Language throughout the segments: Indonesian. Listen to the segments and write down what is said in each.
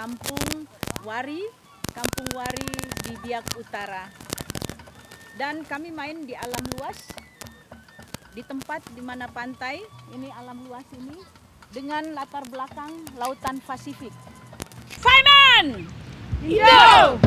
Kampung Wari di Biak Utara. Dan kami main di alam luas, di tempat di mana pantai, ini alam luas ini, dengan latar belakang Lautan Pasifik. Fireman! Yo!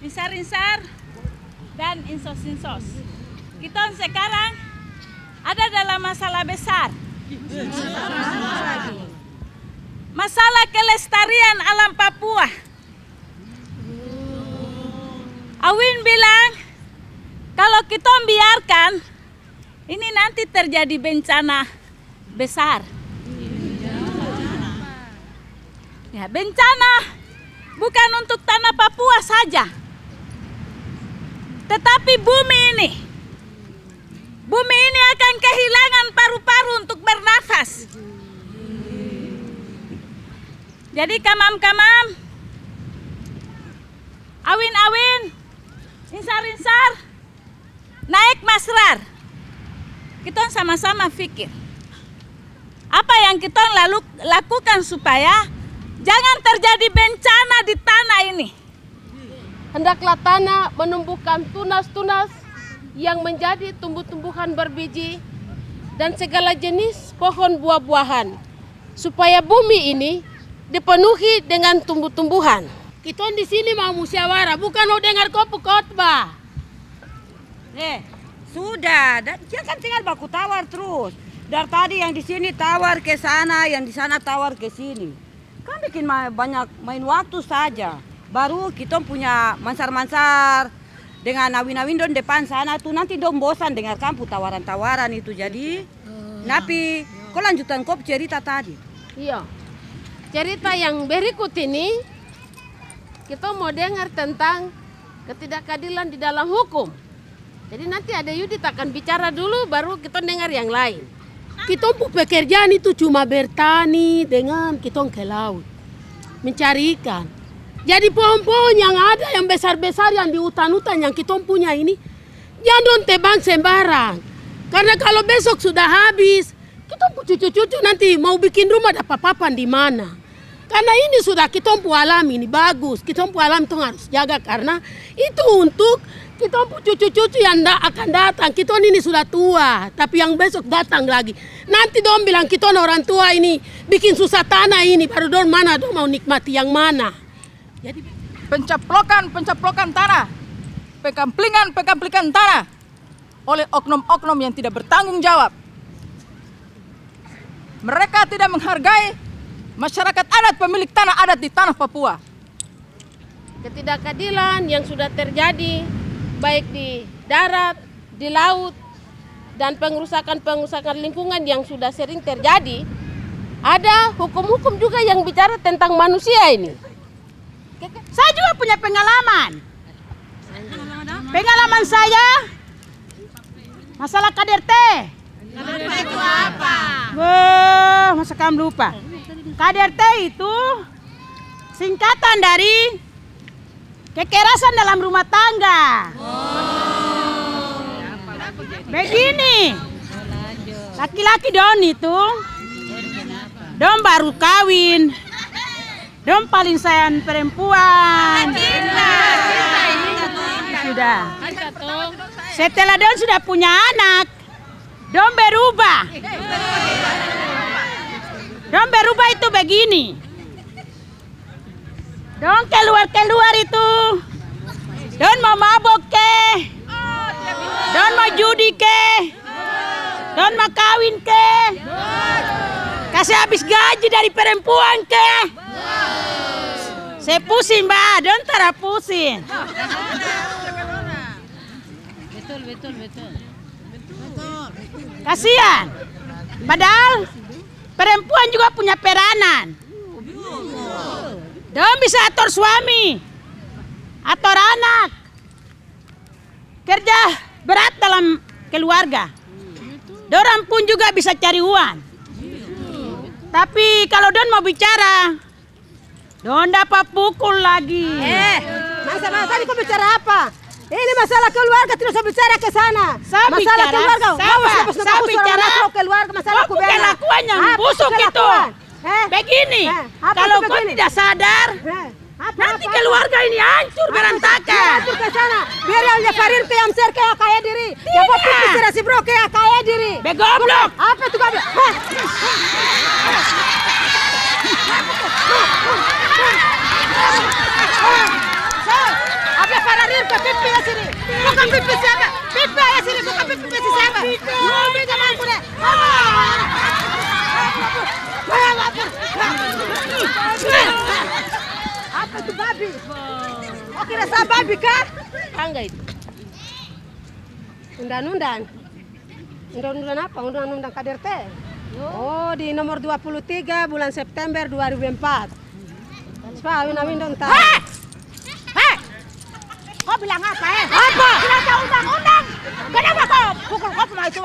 Insar-insar dan insos-insos. Kita sekarang ada dalam masalah besar. Masalah kelestarian alam Papua. Awin bilang kalau kita biarkan ini nanti terjadi bencana besar. Ya, bencana bukan untuk tanah Papua saja, tetapi bumi ini akan kehilangan paru-paru untuk bernafas. Jadi kamam-kamam, awin-awin, insar-insar, naik masrar. Kita sama-sama pikir apa yang kita lakukan supaya jangan terjadi bencana di tanah ini. Hendaklah tanah menumbuhkan tunas-tunas yang menjadi tumbuh-tumbuhan berbiji dan segala jenis pohon buah-buahan, supaya bumi ini dipenuhi dengan tumbuh-tumbuhan. Kita di sini mau musyawarah, bukan mau dengar khotbah. Sudah, dia kan tinggal baku tawar terus. Dari tadi yang di sini tawar ke sana, yang di sana tawar ke sini. Kan bikin banyak main waktu saja. Baru kita punya mansar-mansar dengan awin-awin don depan sana tuh nanti dong bosan dengar kamu tawaran-tawaran itu. Jadi, napi, kok lanjutan kop cerita tadi? Iya, cerita yang berikut ini kita mau dengar tentang ketidakadilan di dalam hukum. Jadi nanti ada Yudit akan bicara dulu, baru kita dengar yang lain. Kita pekerjaan itu cuma bertani dengan kita ke laut, mencari ikan. Jadi pohon-pohon yang ada yang besar-besar yang di hutan-hutan yang kita punya ini, jangan tebang sembarang. Karena kalau besok sudah habis, kita cucu-cucu nanti mau bikin rumah dapat papan di mana. Karena ini sudah kita alam ini bagus, kita alam itu harus jaga karena itu untuk kita cucu-cucu yang akan datang. Kita ini sudah tua, tapi yang besok datang lagi. Nanti dong bilang kita orang tua ini bikin susah tanah ini, baru dong mana dong mau nikmati yang mana. Jadi pencaplokan tanah, pekamplingan tanah oleh oknum-oknum yang tidak bertanggung jawab. Mereka tidak menghargai masyarakat adat pemilik tanah adat di tanah Papua. Ketidakadilan yang sudah terjadi baik di darat, di laut, dan pengerusakan lingkungan yang sudah sering terjadi, ada hukum-hukum juga yang bicara tentang manusia ini. Saya juga punya pengalaman. Pengalaman saya masalah KDRT. KDRT itu apa? Wah, masa kamu lupa? KDRT itu singkatan dari kekerasan dalam rumah tangga. Begini, laki-laki don itu, don baru kawin, don paling sayang perempuan. Sudah. Setelah don sudah punya anak, don berubah. Don berubah itu begini. Don keluar itu. Don mau mabok ke. Don mau judi ke. Don mau kawin ke. Kasih habis gaji dari perempuan ke. Saya pusing, Mbak. Don tara pusing. Betul. Kasihan. Padahal perempuan juga punya peranan. Don bisa atur suami, atur anak, kerja berat dalam keluarga. Dorang pun juga bisa cari uang. Tapi kalau Don mau bicara, Don dapat pukul lagi. Masalah tadi kau bicara apa? Ini masalah keluarga, tidak usah bicara ke sana. Masalah keluarga. Saya bicara keluarga, masalah kau kelakuan yang busuk itu. Begini, kalau kau tidak sadar, nanti keluarga ini hancur berantakan. Hancur ke sana. Biar yang Jafarir ke Yamser ke kaya diri. Ya kau pikir si bro ke kaya diri. Begoblok. Apa itu goblok? Apa Farir ke pipi ya sini? Bukan pipi siapa? Pipi ya sini, bukan pipi siapa? Ngomong sama aku deh. Apa itu babi? Oh kira saya babi kah? Tangga itu. Undang-undang. Undang-undang apa? Undang-undang KDRT. Oh di nomor 23 bulan September 2004. Awin dong tahu. Hei! Kau bilang apa Apa? Tidak tahu undang-undang. Kenapa kau pukul kau punya itu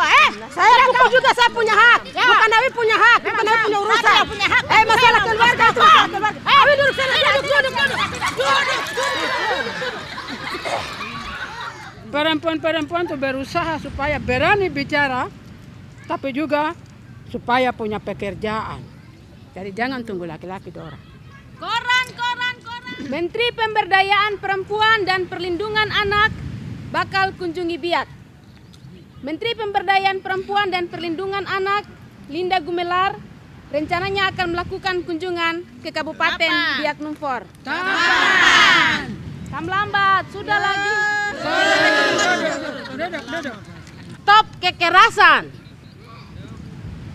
Saya pukul juga, saya punya hak. Ya. Bukan Awi punya hak, bukan Awi punya urusan. Saya punya hak. Masalah keluarga itu masalah keluarga. Awi duduk sana, duduk. Perempuan-perempuan itu berusaha supaya berani bicara, tapi juga supaya punya pekerjaan. Jadi jangan tunggu laki-laki dorang. Koran. Menteri Pemberdayaan Perempuan dan Perlindungan Anak bakal kunjungi Biak. Menteri Pemberdayaan Perempuan dan Perlindungan Anak, Linda Gumelar, rencananya akan melakukan kunjungan ke Kabupaten Biak Numfor. Lambat, sudah lagi. Stop kekerasan.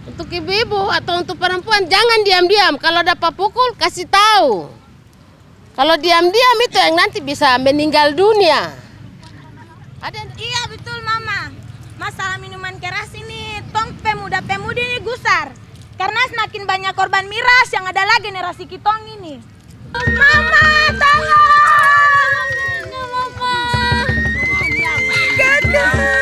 Untuk ibu-ibu atau untuk perempuan jangan diam-diam. Kalau dapat pukul kasih tahu. Kalau diam-diam itu yang nanti bisa meninggal dunia. Iya betul Mama. Masalah minuman keras ini tong pemuda-pemudi ini gusar. Karena semakin banyak korban miras yang adalah generasi kitong ini. Mama, tolong! Mama. Kakak.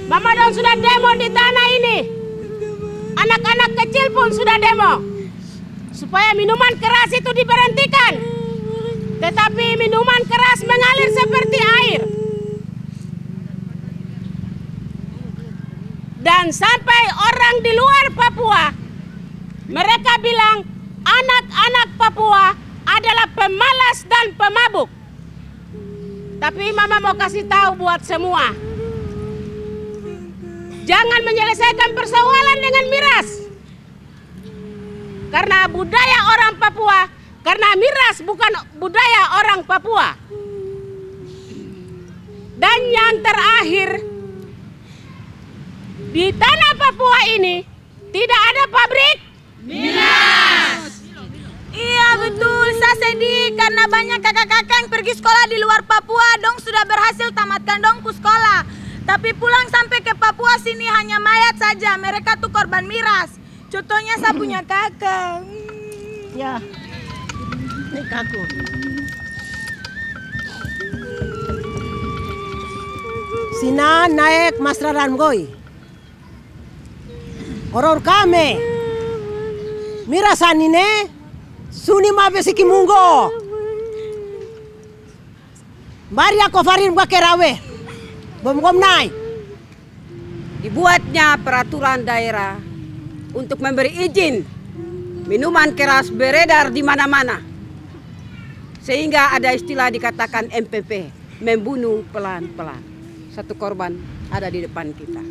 Mama dong sudah demo di tanah ini. Anak-anak kecil pun sudah demo. Supaya minuman keras itu diberhentikan. Tetapi minuman keras mengalir seperti air. Dan sampai orang di luar Papua, mereka bilang anak-anak Papua adalah pemalas dan pemabuk. Tapi Mama mau kasih tahu buat semua. Jangan menyelesaikan persoalan dengan miras. Karena budaya orang Papua, karena miras bukan budaya orang Papua. Dan yang terakhir, di tanah Papua ini tidak ada pabrik miras. Iya betul, saya sedih karena banyak kakak-kakak yang pergi sekolah di luar Papua, dong sudah berhasil tamatkan dongku sekolah. Tapi pulang sampai ke Papua sini hanya mayat saja, mereka tuh korban miras. Contohnya saya punya kakak. Ya, ini kaku. Sina naik masraran goi. Oror kame. Mirasan ini suni mabesi kimungo. Bari ako farin bakerawe. Bom naik. Dibuatnya peraturan daerah untuk memberi izin minuman keras beredar di mana-mana. Sehingga ada istilah dikatakan MPP, membunuh pelan-pelan. Satu korban ada di depan kita.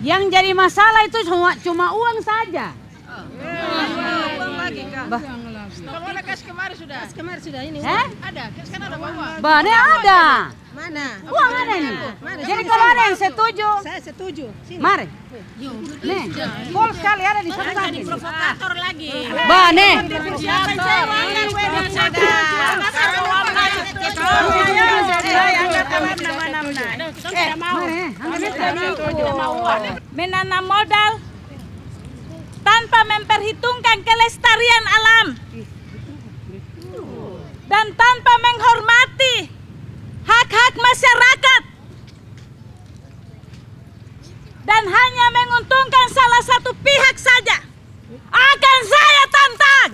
Yang jadi masalah itu cuma uang saja. Uang lagi Kak. Kalau ada kas kemarin sudah. Kas kemarin sudah ini. Ada, kas kan ada bawa. Bane ada. Mana? Uang ada ini. Jadi kalau ada yang setuju, Saya setuju. mari. Nih, full sekali ada di satu tadi. Provokator lagi. Bane. Menanam modal tanpa memperhitungkan kelestarian alam dan tanpa menghormati hak-hak masyarakat dan hanya menguntungkan salah satu pihak saja, akan saya tantang.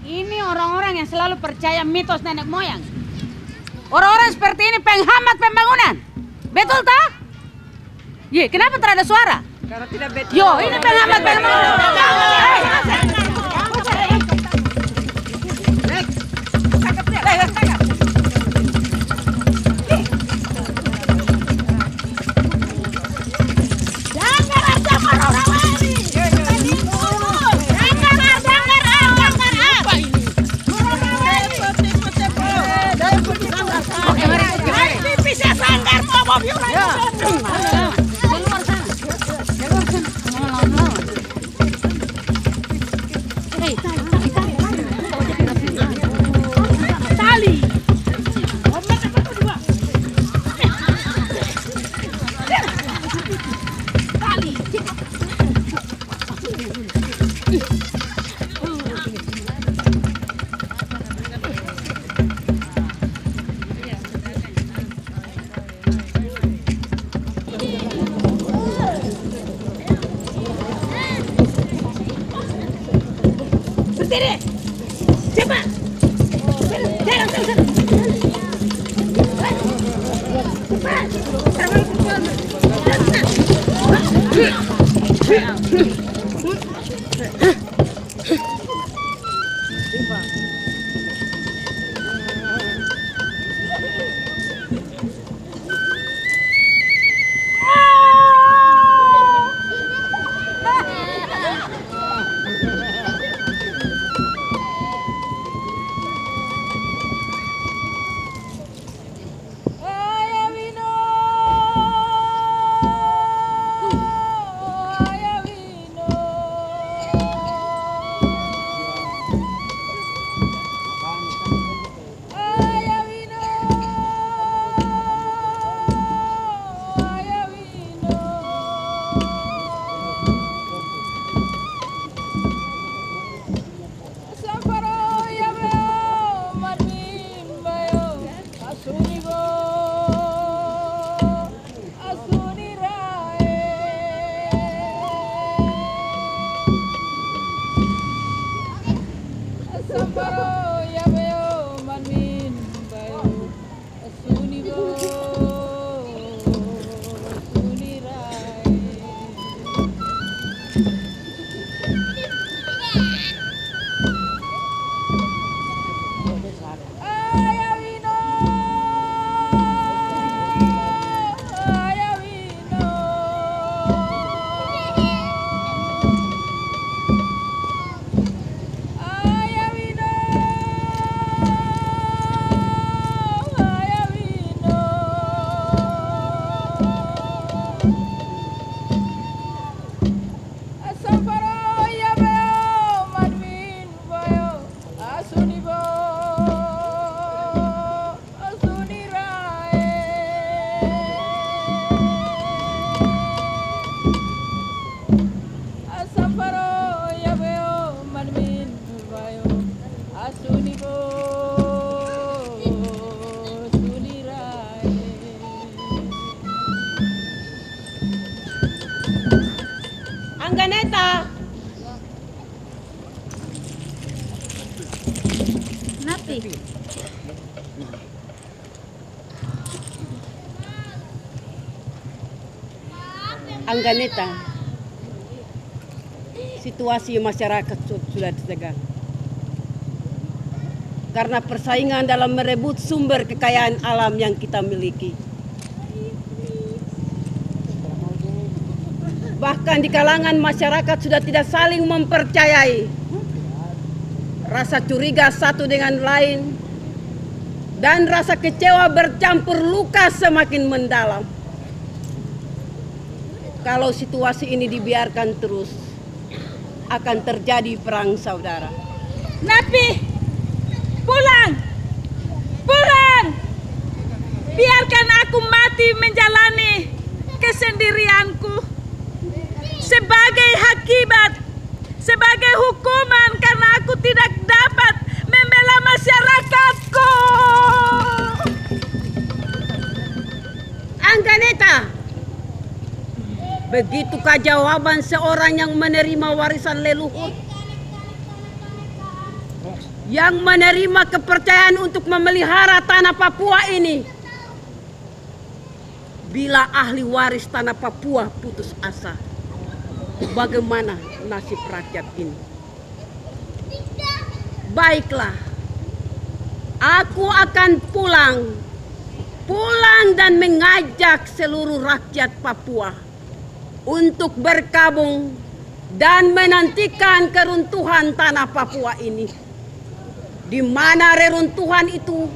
Ini orang-orang yang selalu percaya mitos nenek moyang. Orang-orang seperti ini penghambat pembangunan. Betul tak? Ye, kenapa tidak ada suara? Karena tidak betul. Yo, ini penghambat pembangunan. Angganeta, situasi masyarakat sudah tegang. Karena persaingan dalam merebut sumber kekayaan alam yang kita miliki. Bahkan di kalangan masyarakat sudah tidak saling mempercayai. Rasa curiga satu dengan lain dan rasa kecewa bercampur luka semakin mendalam. Kalau situasi ini dibiarkan terus, akan terjadi perang saudara. Napi, pulang! Pulang! Biarkan aku mati menjalani kesendirianku. Sebagai akibat, sebagai hukuman karena aku tidak dapat membela masyarakatku. Angganeta, begitukah jawaban seorang yang menerima warisan leluhur? Yang menerima kepercayaan untuk memelihara tanah Papua ini? Bila ahli waris tanah Papua putus asa, bagaimana nasib rakyat ini? Baiklah, aku akan pulang dan mengajak seluruh rakyat Papua untuk berkabung dan menantikan keruntuhan tanah Papua ini, di mana reruntuhan itu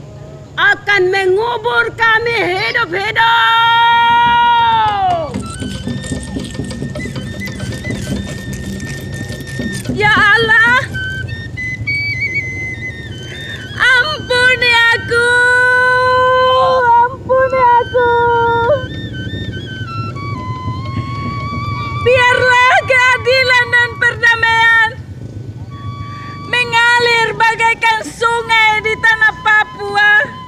akan mengubur kami hidup-hidup. Ya Allah, ampuni aku, ampuni aku. Biarlah keadilan dan perdamaian mengalir bagaikan sungai di tanah Papua.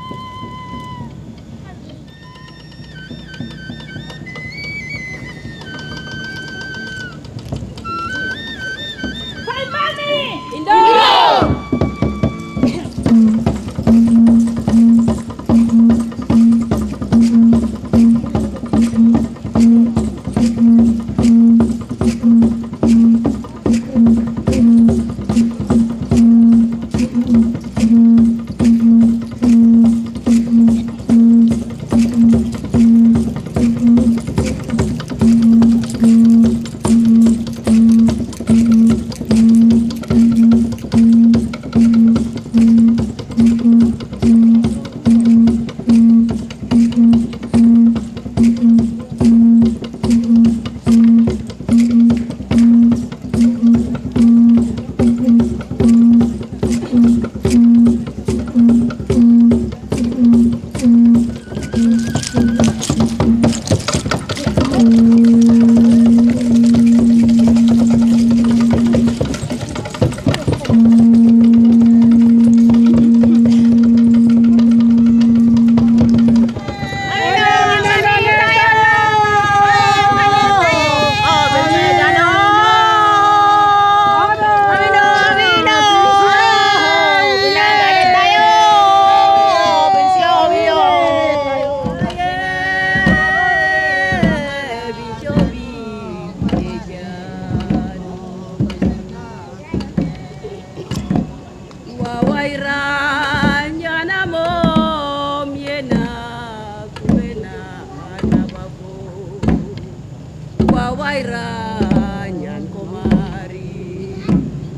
Wairanyan komari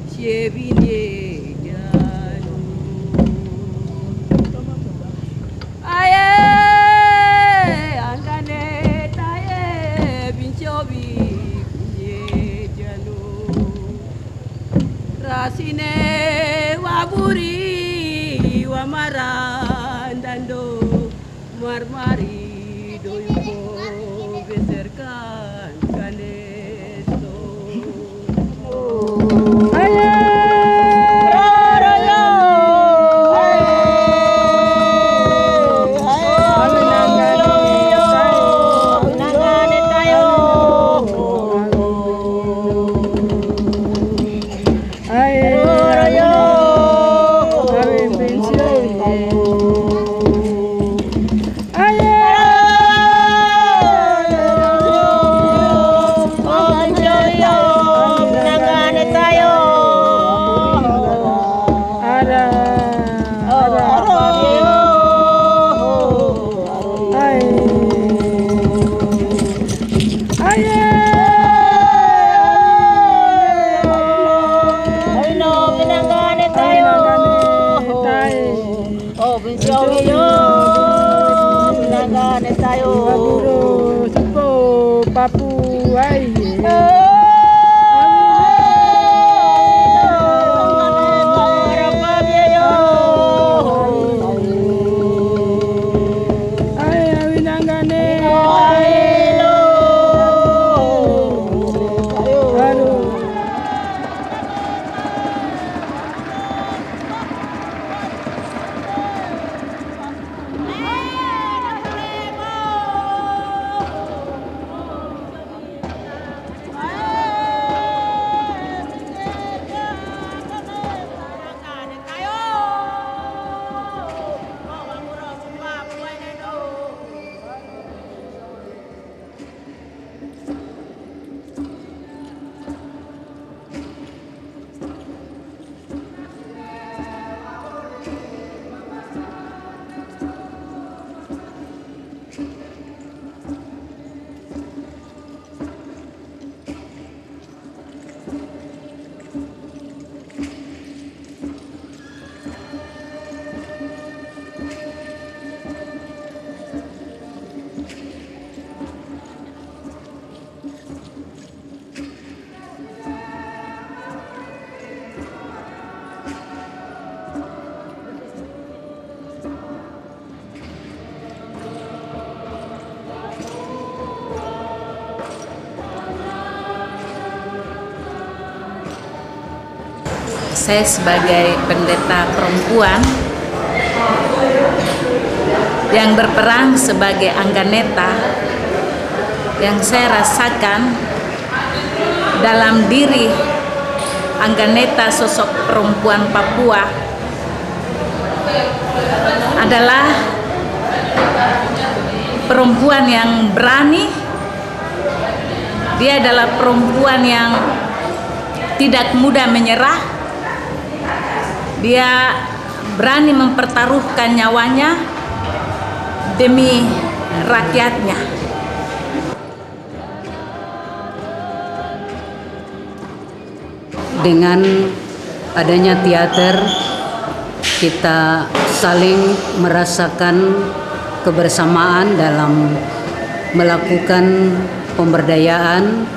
siebinye janu aye angane taye bincobi kunye janu rasine waburi wamarandando marmari doyuko beserkan kanesto Ay, Papua. Saya sebagai pendeta perempuan yang berperan sebagai angganeta, yang saya rasakan dalam diri angganeta sosok perempuan Papua adalah perempuan yang berani. Dia adalah perempuan yang tidak mudah menyerah. Dia berani mempertaruhkan nyawanya demi rakyatnya. Dengan adanya teater, kita saling merasakan kebersamaan dalam melakukan pemberdayaan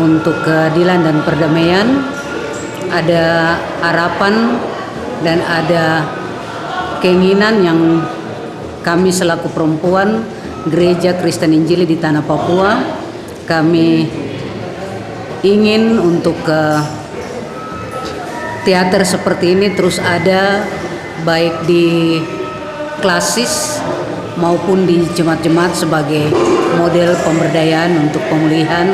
untuk keadilan dan perdamaian. Ada harapan dan ada keinginan yang kami selaku perempuan Gereja Kristen Injili di Tanah Papua, kami ingin untuk teater seperti ini terus ada, baik di klasis maupun di jemaat-jemaat sebagai model pemberdayaan untuk pemulihan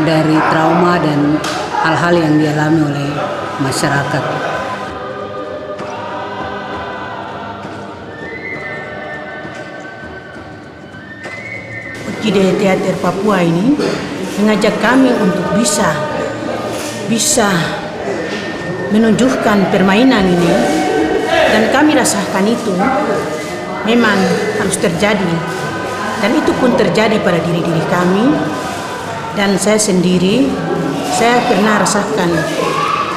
dari trauma dan hal-hal yang dialami oleh masyarakat. Ide Teater Papua ini mengajak kami untuk bisa menunjukkan permainan ini, dan kami rasakan itu memang harus terjadi, dan itu pun terjadi pada diri kami. Dan saya sendiri, saya pernah rasakan,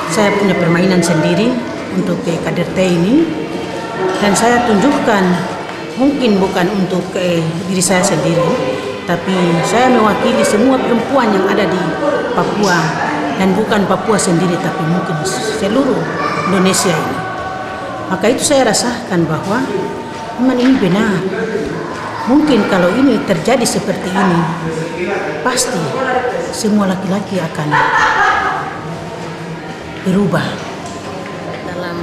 saya punya permainan sendiri untuk KDRT ini, dan saya tunjukkan mungkin bukan untuk diri saya sendiri, tapi saya mewakili semua perempuan yang ada di Papua, dan bukan Papua sendiri, tapi mungkin seluruh Indonesia ini. Maka itu saya rasakan bahwa memang ini benar. Mungkin kalau ini terjadi seperti ini, pasti semua laki-laki akan berubah. Dalam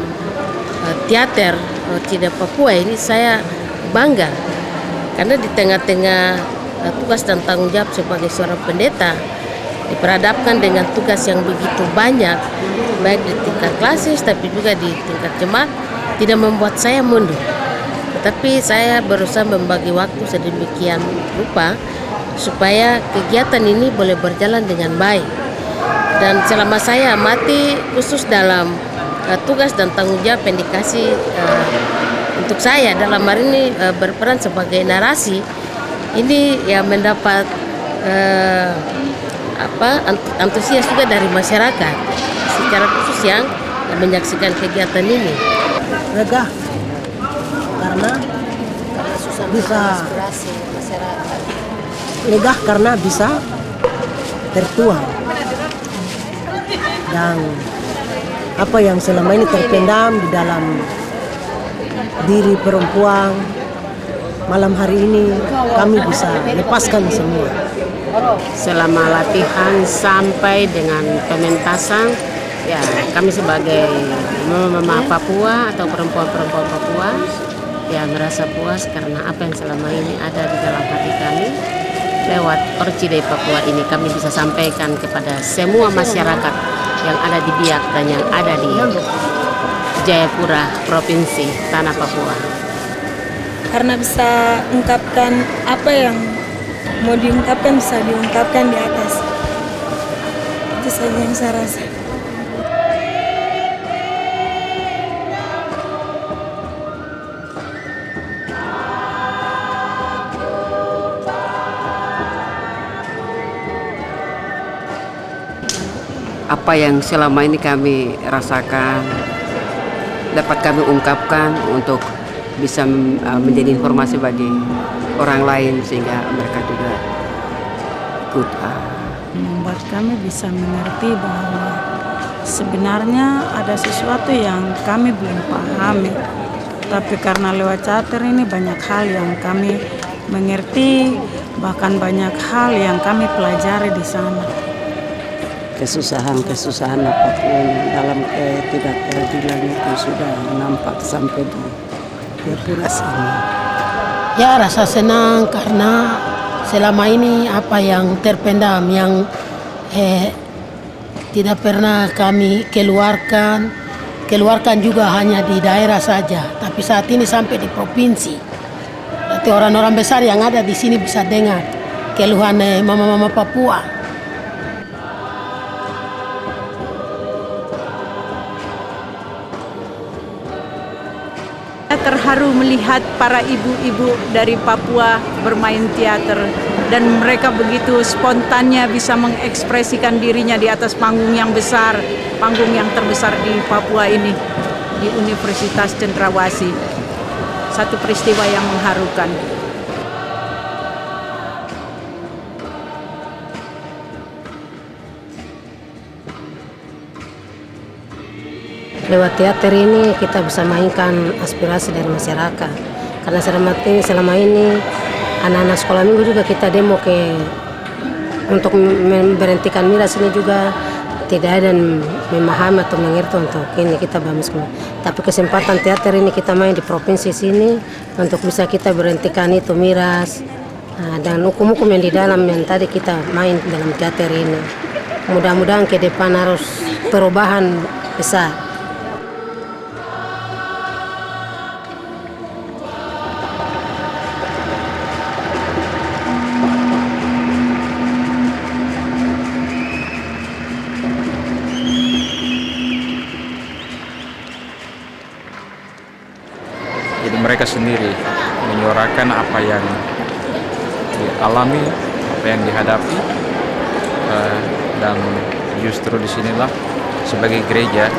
teater Cida Papua ini saya bangga, karena di tengah-tengah tugas dan tanggung jawab sebagai seorang pendeta diperhadapkan dengan tugas yang begitu banyak, baik di tingkat klasis tapi juga di tingkat jemaat, tidak membuat saya mundur. Tetapi saya berusaha membagi waktu sedemikian rupa supaya kegiatan ini boleh berjalan dengan baik. Dan selama saya amati, khusus dalam tugas dan tanggung jawab yang dikasih untuk saya dalam hari ini berperan sebagai narasi, ini ya mendapat antusias juga dari masyarakat secara khusus yang menyaksikan kegiatan ini. Lega karena bisa lega karena bisa tertuang. Dan apa yang selama ini terpendam di dalam diri perempuan, malam hari ini kami bisa lepaskan semua. Selama latihan sampai dengan pementasan, ya kami sebagai mama Papua atau perempuan-perempuan Papua ya merasa puas karena apa yang selama ini ada di dalam hati kami lewat Orchidea Papua ini kami bisa sampaikan kepada semua masyarakat yang ada di Biak dan yang ada di Jayapura, Provinsi Tanah Papua. Karena bisa ungkapkan apa yang mau diungkapkan, bisa diungkapkan di atas. Itu saja yang saya rasa. Apa yang selama ini kami rasakan dapat kami ungkapkan untuk bisa menjadi informasi bagi orang lain sehingga mereka juga ikut membuat kami bisa mengerti bahwa sebenarnya ada sesuatu yang kami belum pahami, tapi karena lewat teater ini banyak hal yang kami mengerti, bahkan banyak hal yang kami pelajari di sana. Kesusahan-kesusahan apapun dalam ketidakadilan itu sudah nampak sampai di Jayapura sini. Ya rasa senang karena selama ini apa yang terpendam yang tidak pernah kami keluarkan juga hanya di daerah saja, tapi saat ini sampai di provinsi. Berarti orang-orang besar yang ada di sini bisa dengar keluhan mama-mama Papua. Terharu melihat para ibu-ibu dari Papua bermain teater dan mereka begitu spontannya bisa mengekspresikan dirinya di atas panggung yang besar, panggung yang terbesar di Papua ini, di Universitas Cendrawasih. Satu peristiwa yang mengharukan. Lewat teater ini kita bisa mainkan aspirasi dari masyarakat. Karena selama ini anak-anak sekolah minggu juga kita demo untuk memberhentikan miras ini juga tidak ada yang memahami atau mengerti untuk ini kita bamus. Tapi kesempatan teater ini kita main di provinsi sini untuk bisa kita berhentikan itu miras dan hukum-hukum yang di dalam yang tadi kita main dalam teater ini. Mudah-mudahan ke depan harus perubahan besar. Jadi mereka sendiri menyuarakan apa yang dialami, apa yang dihadapi, dan justru disinilah sebagai gereja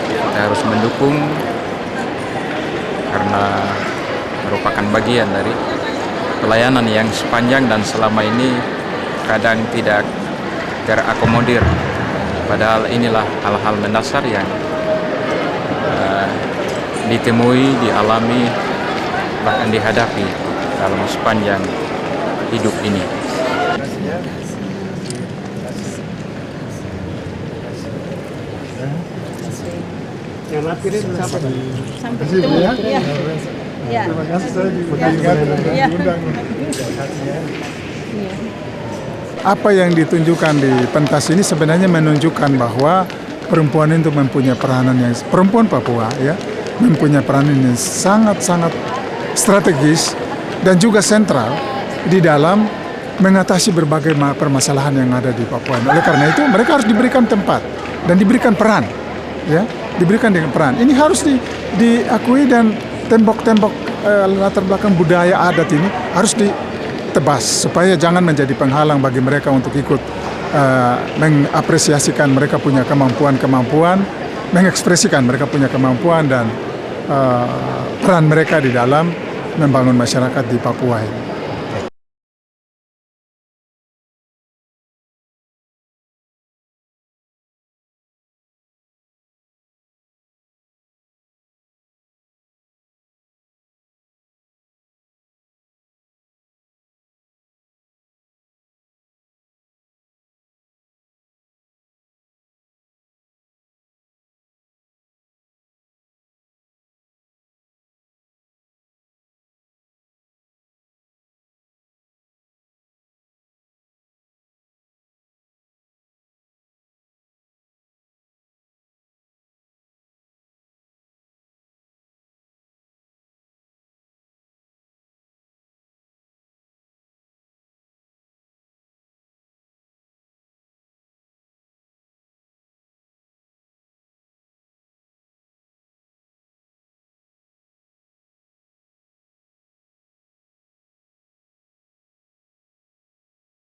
kita harus mendukung karena merupakan bagian dari pelayanan yang sepanjang dan selama ini kadang tidak terakomodir. Padahal inilah hal-hal mendasar yang ditemui, dialami, bahkan dihadapi dalam sepanjang hidup ini. Yang akhirnya siapa? Sampai ketemu ya. Ya. Terima kasih saya diundang. Apa yang ditunjukkan di pentas ini sebenarnya menunjukkan bahwa perempuan itu mempunyai peranan yang perempuan Papua ya mempunyai peranan yang sangat-sangat strategis dan juga sentral di dalam mengatasi berbagai permasalahan yang ada di Papua. Oleh karena itu mereka harus diberikan tempat dan diberikan peran, ya, diberikan dengan peran. Ini harus diakui dan tembok-tembok latar belakang budaya adat ini harus ditebas supaya jangan menjadi penghalang bagi mereka untuk ikut mengapresiasikan mereka punya kemampuan, mengekspresikan mereka punya kemampuan dan peran mereka di dalam membangun masyarakat di Papua ini.